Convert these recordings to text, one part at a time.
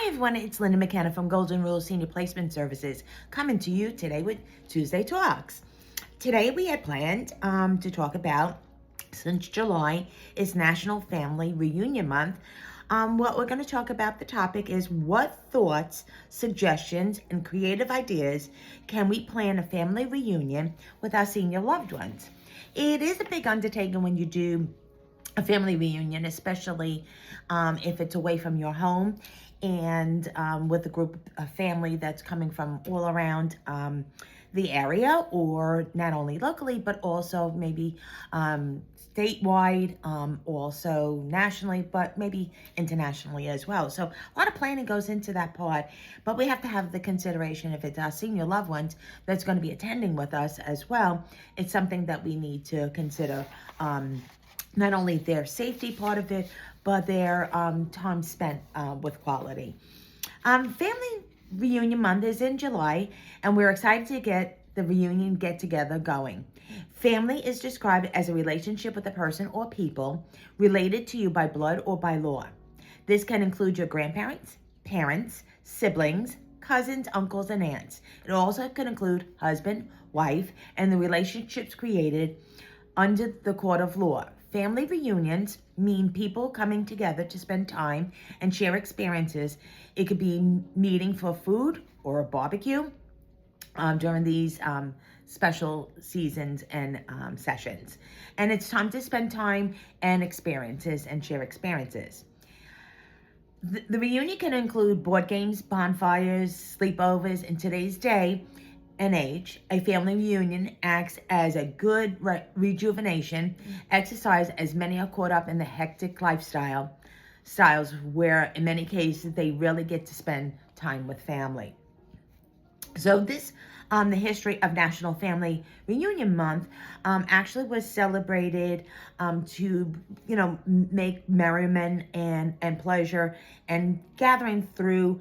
Hi everyone, it's Linda McKenna from Golden Rule Senior Placement Services coming to you today with Tuesday Talks. Today we had planned to talk about, since July is National Family Reunion Month, what we're going to talk about, the topic is what thoughts, suggestions, and creative ideas can we plan a family reunion with our senior loved ones. It is a big undertaking when you do a family reunion, especially if it's away from your home and with a group of family that's coming from all around the area, or not only locally, but also maybe statewide, also nationally, but maybe internationally as well. So a lot of planning goes into that part, but we have to have the consideration if it's our senior loved ones that's going to be attending with us as well. It's something that we need to consider. Not only their safety part of it, but their time spent with quality. Family Reunion Month is in July, and we're excited to get the reunion get-together going. Family is described as a relationship with a person or people related to you by blood or by law. This can include your grandparents, parents, siblings, cousins, uncles, and aunts. It also can include husband, wife, and the relationships created under the court of law. Family reunions mean people coming together to spend time and share experiences. It could be meeting for food or a barbecue during these special seasons and sessions. And it's time to spend time and experiences and share experiences. The reunion can include board games, bonfires, sleepovers. In today's day and age, a family reunion acts as a good rejuvenation exercise, as many are caught up in the hectic styles where in many cases they really get to spend time with family. So this, the history of National Family Reunion Month actually was celebrated to, make merriment and pleasure and gathering through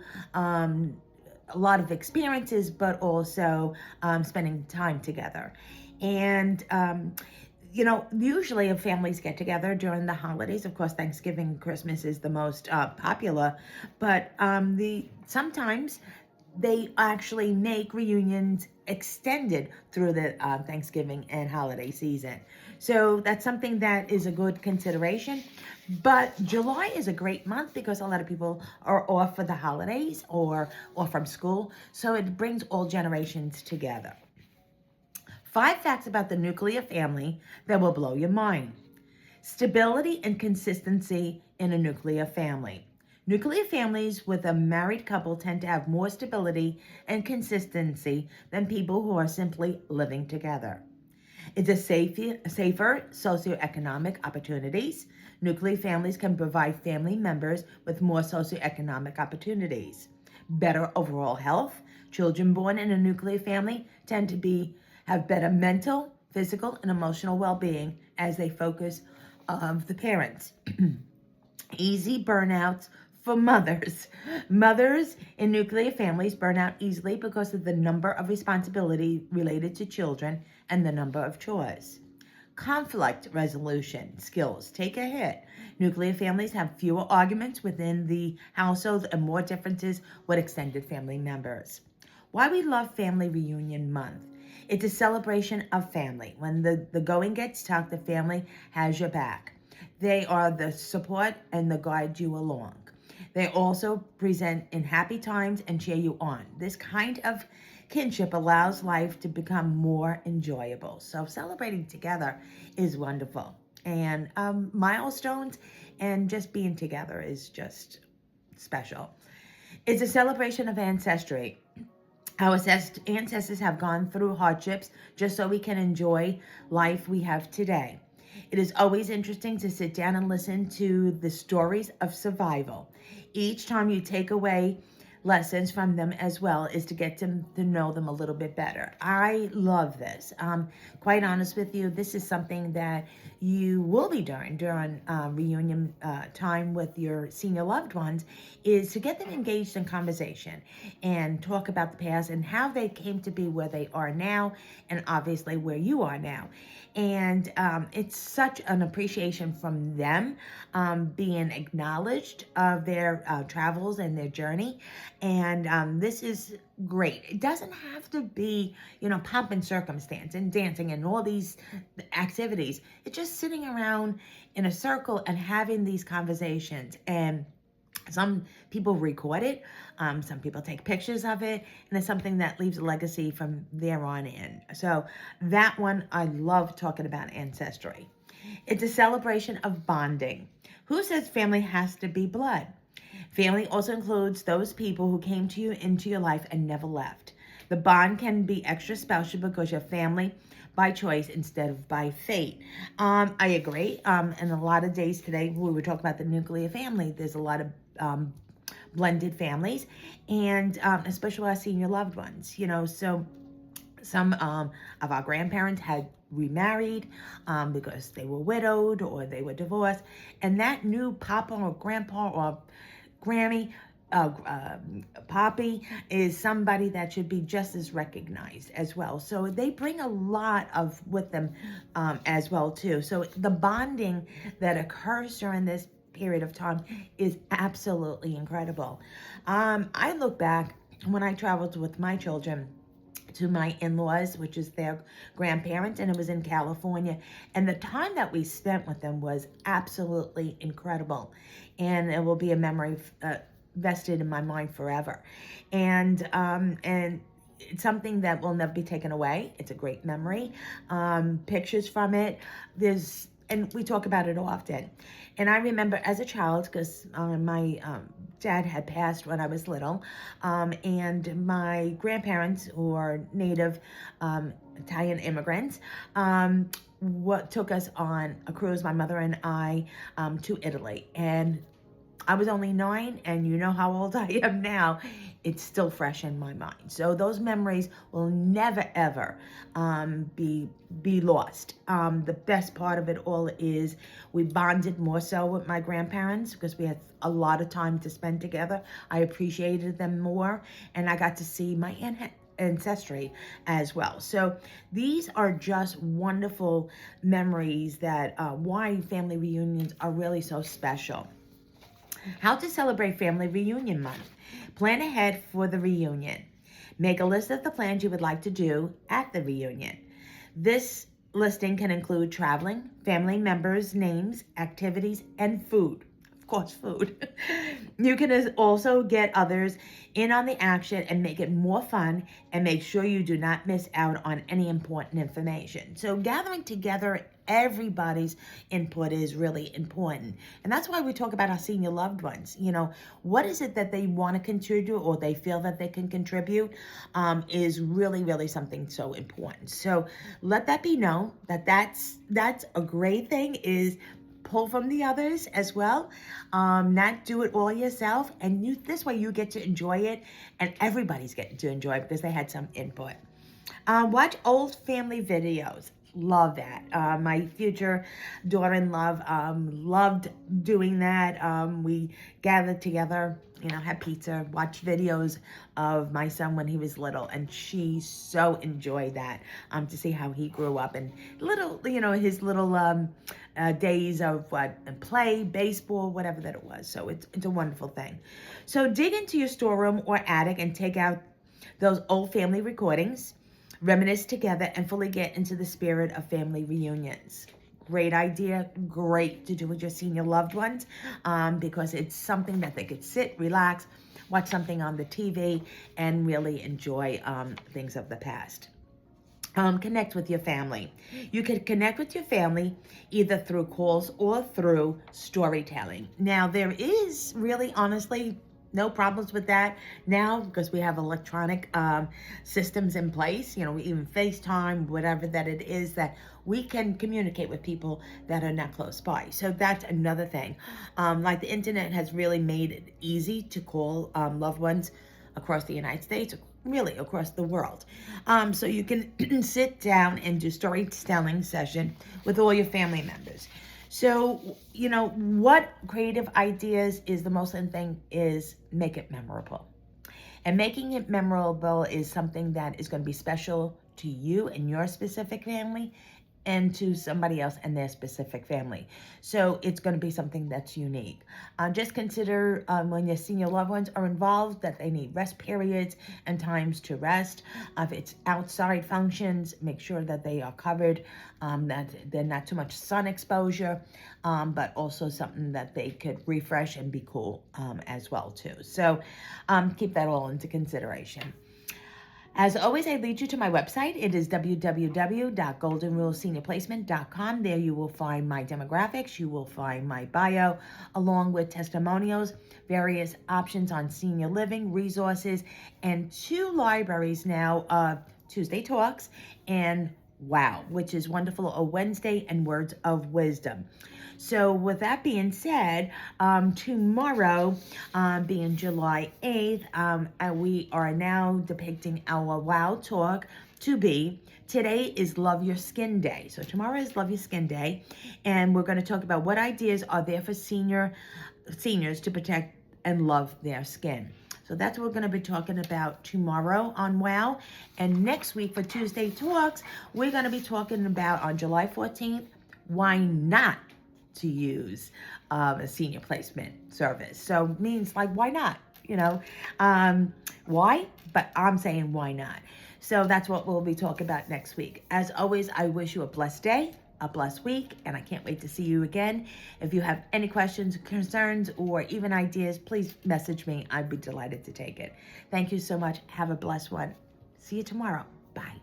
a lot of experiences, but also spending time together. And usually if families get together during the holidays, of course, Thanksgiving and Christmas is the most popular, but sometimes they actually make reunions extended through the Thanksgiving and holiday season. So that's something that is a good consideration. But July is a great month because a lot of people are off for the holidays or from school. So it brings all generations together. 5 facts about the nuclear family that will blow your mind. Stability and consistency in a nuclear family. Nuclear families with a married couple tend to have more stability and consistency than people who are simply living together. It's a safer socioeconomic opportunities. Nuclear families can provide family members with more socioeconomic opportunities. Better overall health. Children born in a nuclear family tend to have better mental, physical, and emotional well-being as they focus on the parents. Easy burnouts for mothers. Mothers in nuclear families burn out easily because of the number of responsibilities related to children and the number of chores. Conflict resolution skills take a hit. Nuclear families have fewer arguments within the household and more differences with extended family members. Why we love Family Reunion Month. It's a celebration of family. When the going gets tough, the family has your back. They are the support and the guide you along. They also present in happy times and cheer you on. This kind of kinship allows life to become more enjoyable. So celebrating together is wonderful. And milestones and just being together is just special. It's a celebration of ancestry. Our ancestors have gone through hardships just so we can enjoy life we have today. It is always interesting to sit down and listen to the stories of survival. Each time you take away lessons from them as well is to get to know them a little bit better. I love this. Quite honest with you, this is something that you will be doing during reunion time with your senior loved ones is to get them engaged in conversation and talk about the past and how they came to be where they are now, and obviously where you are now. And it's such an appreciation from them, being acknowledged of their travels and their journey. And this is great. It doesn't have to be, pomp and circumstance and dancing and all these activities. It's just sitting around in a circle and having these conversations. And some people record it, some people take pictures of it, and it's something that leaves a legacy from there on in. So that one, I love talking about ancestry. It's a celebration of bonding. Who says family has to be blood? Family also includes those people who came to you into your life and never left. The bond can be extra special because you're family by choice instead of by fate. I agree. And a lot of days today, we were talking about the nuclear family. There's a lot of blended families, and especially our senior loved ones. So some of our grandparents had remarried because they were widowed or they were divorced, and that new papa or grandpa or Grammy, Poppy is somebody that should be just as recognized as well. So they bring a lot of with them as well too. So the bonding that occurs during this period of time is absolutely incredible. I look back when I traveled with my children to my in-laws, which is their grandparents, and it was in California. And the time that we spent with them was absolutely incredible. And it will be a memory vested in my mind forever. And it's something that will never be taken away. It's a great memory. Pictures from it. And we talk about it often. And I remember as a child, because my dad had passed when I was little, and my grandparents, who are native Italian immigrants, took us on a cruise, my mother and I, to Italy. And I was only 9, and you know how old I am now. It's still fresh in my mind. So those memories will never, ever be lost. The best part of it all is we bonded more so with my grandparents because we had a lot of time to spend together. I appreciated them more, and I got to see my ancestry as well. So these are just wonderful memories that why family reunions are really so special. How to celebrate Family Reunion Month. Plan ahead for the reunion. Make a list of the plans you would like to do at the reunion. This listing can include traveling, family members' names, activities, and food. Of course, food. You can also get others in on the action and make it more fun, and make sure you do not miss out on any important information. So gathering together, everybody's input is really important. And that's why we talk about our senior loved ones. What is it that they want to contribute or they feel that they can contribute is really, really something so important. So let that be known that's a great thing, is pull from the others as well. Not do it all yourself. And this way you get to enjoy it, and everybody's getting to enjoy it because they had some input. Watch old family videos. Love that. My future daughter-in-law loved doing that. We gathered together, had pizza, watched videos of my son when he was little, and she so enjoyed that, to see how he grew up and his little days of play, baseball, whatever that it was. So it's a wonderful thing. So dig into your storeroom or attic and take out those old family recordings. Reminisce together and fully get into the spirit of family reunions. Great idea, great to do with your senior loved ones, because it's something that they could sit, relax, watch something on the TV, and really enjoy things of the past. Connect with your family. You can connect with your family either through calls or through storytelling. Now, there is really, honestly, no problems with that now because we have electronic systems in place, even FaceTime, whatever that it is, that we can communicate with people that are not close by. So that's another thing. Like the internet has really made it easy to call loved ones across the United States, really across the world. So you can sit down and do storytelling session with all your family members. So, what creative ideas is the most important thing is make it memorable. And making it memorable is something that is going to be special to you and your specific family and to somebody else and their specific family. So it's going to be something that's unique. Just consider when your senior loved ones are involved that they need rest periods and times to rest. If it's outside functions, make sure that they are covered, that they're not too much sun exposure, but also something that they could refresh and be cool as well too. So keep that all into consideration. As always, I lead you to my website. It is www.goldenruleseniorplacement.com. There you will find my demographics. You will find my bio, along with testimonials, various options on senior living, resources, and 2 libraries now of Tuesday Talks and Wow, which is wonderful, a Wednesday and Words of Wisdom. So with that being said, tomorrow, being July 8th, we are now depicting our WOW Talk to be. Today is Love Your Skin Day. So tomorrow is Love Your Skin Day, and we're going to talk about what ideas are there for seniors to protect and love their skin. So that's what we're going to be talking about tomorrow on WOW. And next week for Tuesday Talks, we're going to be talking about on July 14th, why not to use a senior placement service. So means like, why not? Why? But I'm saying why not? So that's what we'll be talking about next week. As always, I wish you a blessed day, a blessed week, and I can't wait to see you again. If you have any questions, concerns, or even ideas, please message me. I'd be delighted to take it. Thank you so much. Have a blessed one. See you tomorrow. Bye.